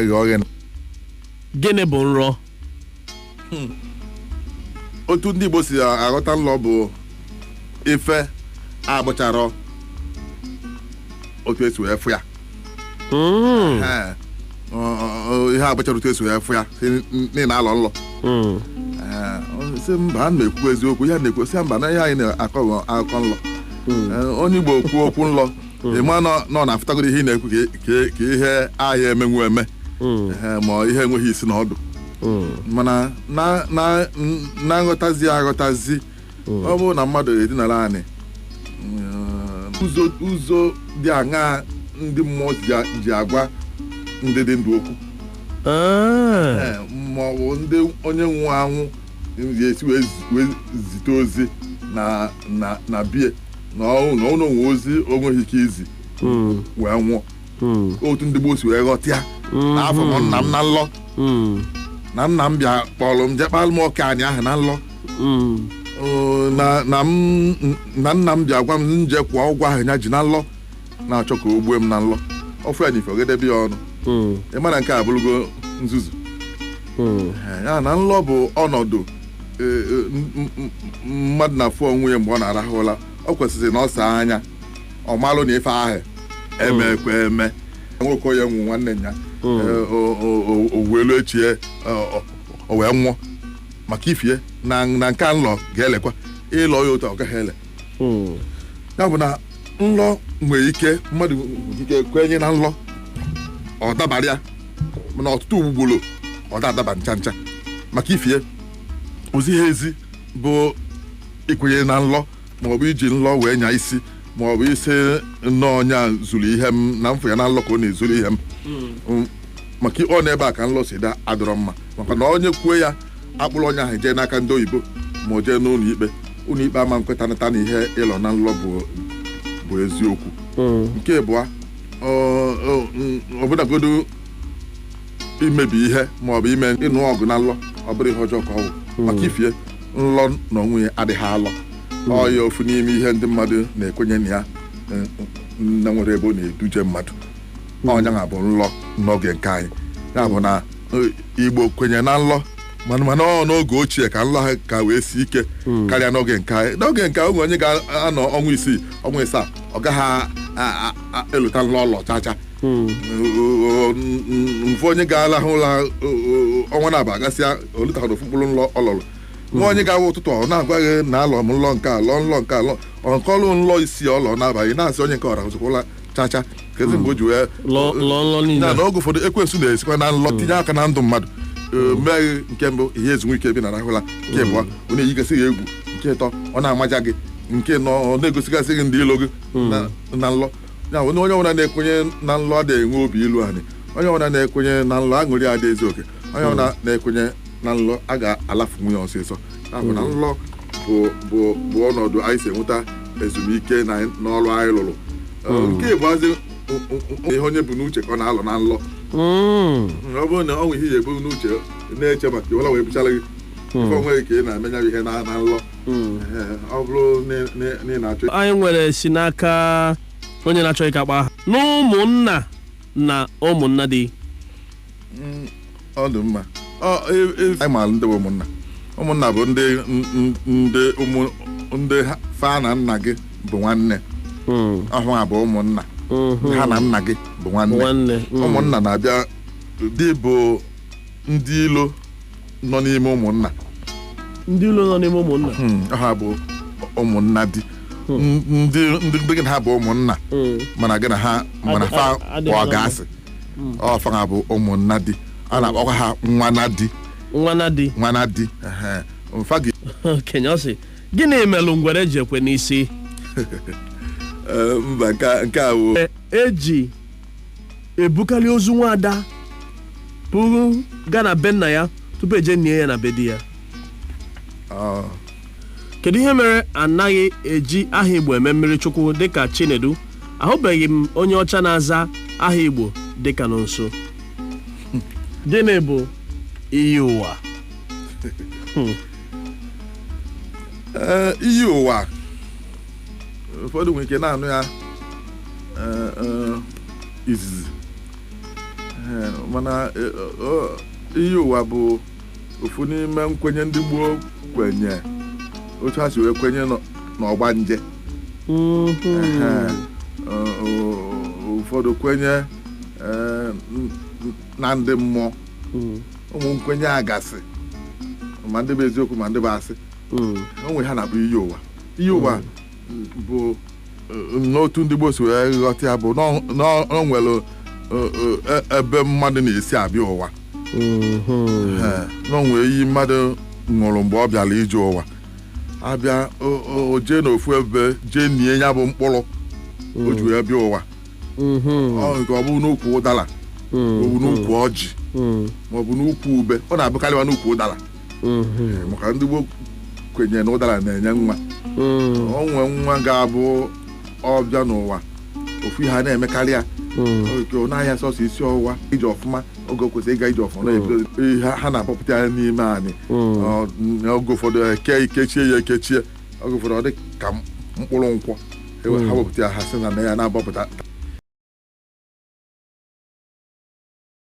ya ghọọ gị. Gịnị bụ nrọ? Otu ndị Igbo si aghọta nlọ bụ ife agbụchara otu esi wee fụ ya. Ihe agbụchara otu esi wee fụ ya n'ihi na alọ nlọ. Si mba a na-ekwu eziokwu ya na-ekwu si mba na ihe anyị na-akọ akụkọ nlọ. Onye Igbo kwuo okwu nlọ ịma nọ na-afụtagoro ihe ị na-ekwu ka ihe ahịa emenwu eme ma ihe enweghị isi na ọdụ. Mana na nghọtazi aghọtazi ọ bụrụ na mmadụ edinara anyị ụzọ dị aṅaa ndị mmụọ ji agwa ndị dị ndụ okwu ma ọ bụ ndị onye nwụrụ anwụ ga-esi wee zite ozi na bie na ụlọ onwe ozi o nweghị ike izi wee nwụọ. Otu ndị Igbo si wee ghọta ya n'afọ m nna m na nlọ na nna m bịa kpọrọ m jekpalụ m ọka anyị ahụ na nlọ na nna m bịa gwa m nje kwụọ ụgwọ ahụ ya ji na nlọ na-achọ ka o gbue m na nlọ ofu ya n'ife ogedebe ya ọnụ. Ị mara nke a bụrụgo nzuzu ya na nlọ bụ ọnọdụ mmadụ na-afụ onwe ya mgbe ọ na-arahụ ụra. O kwesịrị na ọ saa anya ọ malụ na ife ahụ emekwa eme nwoke onye nwụ nwanne ya o welu echie o wee nwụọ maka ifie na nke nlọ ga-elekwa ịlọ ya otu ọ gaghị ele. Ya bụ na nlọ nwere ike mmadụ ike kwenye na nlọ ọ dabara ya mana ọtụtụ ugboro ọ da-adaba ncha ncha maka ifie ozi ha ezi bụ ikwenye na nlọ maọbụ iji nlọ wee nya isi maọbụ isi nnọọ ọnya zuru ihe m na mfụ ya na nlọ ka ọ na-ezuru ihe m maka ọ n'ebe a ka nlọ si da adọrọ mma maka na onye kwuo ya akpụrụ onye ahụ jee n'aka ndị oyibo ma o jee n'ụlọ ikpe ụlọ ikpe ama nkwetanata na ihe ịlọ na nlọ bụ eziokwu. Nke abụọ ọbụnagodo imebi ihe maọbụ ime ịnụ ọgụ na nlọ ọ bụrụ ihe ọjọọ ka ọ bụ maka ifie nlọ na onwe ya adịghị alọ ọ ya ofu n'ime ihe ndị mmadụ na-ekwenye na ya na nwere ebe ọ na-eduje mmadụ ọnya ga-abụ nlọ n'oge nke anyị. Ya bụ na Igbo kwenye na nlọ mana ọ n'oge ochie ka nlọ ha ka wee si ike karịa n'oge nke anyị. N'oge nke onwe onye ga-anọ ọnwa isii ọnwa ịsaa ọ gaghị elota nlọ ọlọ chacha. Mfe onye ga-alahụ ụra ọnwa na-aba gasịa olutahụrụ ofu mkpụrụ nlọ ọlọlụ nwa onye ga-awa ụtụtụ ọ na-agwaghị na alọ m nlọ nke alọ nlọ nke alọ ọnkọlụ nlọ isi ọlọ n'abalị na-asị onye nke ọra ụzụkwụla chacha kezi mgbe o ji wee na n'oge ụfọdụ ekwensu na-esikwa na nlọ tinye aka na ndụ mmadụ meghị nke mbụ ihe ezumike bi na rahụla. Nke abụọ ọ na-eyigasị gị egwu. Nke ịtọ ọ na-amaja gị. Nke nọ ọ na-egosigasị gị ndị ilo gị na nlọ. Ya onye ọbụla na-ekwenye na nlọ adịghị enwe obi ilu anyị. Onye ọbụla na-ekwenye na nlọ aṅụrị adị ezi oke. Onye ọbụla na-ekwenye na nlọ a ga-alafu nwunye ọsịsọ. Ya bụ na nlọ bụ ọnọdụ anyị si enweta ezumike n'ọrụ anyị lụrụ. Nke ịbụazị ihe onye bụ n'uche ka ọ na-alọ na nlọ. Ọ bụrụ na ọ nwe ihe ya ebu n'uche na-eche maka iwela wee bụchara gị ife onweghị ka ị na-emenya ihe na nlọ. Ọ bụrụ na ị na-achọ anyị nwere si n'aka onye na-achọ ịka kpa aha n'ụmụnna na ụmụnna dị. Ọ dị mma anyị maara ndị bụ ụmụnna bụ ndị fa na nna gị bụ nwanne ọhụ a bụ ụmụnna ha na nna gị bụ nwanne. Ụmụnna na-abịa dị bụ ndị ilo nọ n'ime ụmụnna. Ndị ilo nọ n'ime ụmụnna ha bụ ụmụnna dị ndị gị na ha bụ ụmụnna mana gị na ha mana fa bụ ọgasị ọfa ha bụ ụmụnna dị a na-akpọkwa ha nwana di mfa gị okenye ọsị gịnị melụ ngwere ji ekwe n'isi? Mba nke a bụ eji ebukarị ozu nwaada pụrụ gaa na be nna ya tupu eje nie ya na be di ya. Kedu ihe mere anaghị eji aha Igbo eme mmiri chukwu dịka Chinedu? Ahụbeghị m onye ọcha na-aza aha Igbo dịka Nonso. Gịnị bụ iyi ụwa? Iyi ụwa ụfọdụ nwere ike na-anụ ya izizi mana ihe ụwa bụ ofu n'ime nkwenye ndị gboo kwenye otu ha si wee kwenye n'ọgbanje. Ụfọdụ kwenye na ndị mmụọ, ụmụ nkwenye agasị ma ndị bụ eziokwu ma ndị bụ asị. Onwe ha na-abụ ihe ụwa. Ihe ụwa bụ n'otu ndị gboo si wee ghọta ya bụ na nwere ebe mmadụ na-esi abịa ụwa. Na onwere iyi mmadụ ṅụrụ mgbe ọ bịara ije ụwa abịa o jee n'ofu ebe jee nie ya bụ mkpụrụ o ji wee bịa ụwa. Nke ọ bụ n'ukwu ụdara maọbụ n'ukwu ọjị maọbụ n'ukwu ube, ọ na-abụkarịwa n'ukwu ụdara maka ndị gboo kwenyere na ụdara na-enye nwa. O nwee nwa ga-abụ ọbịa n'ụwa ofu ihe a na-emekarị ya n'ahịa sọsọ isi ọwụwa ije ọfụma oge kwesịrị ịga ije ọfụma na-ebido ha na-akpọpụta ya n'ime anyị. Oge ụfọdụ ikechie oge ụfọdụ ọ dị ka mkpụrụ nkwọ ha wepụta ya ha sị na ya na-agbapụta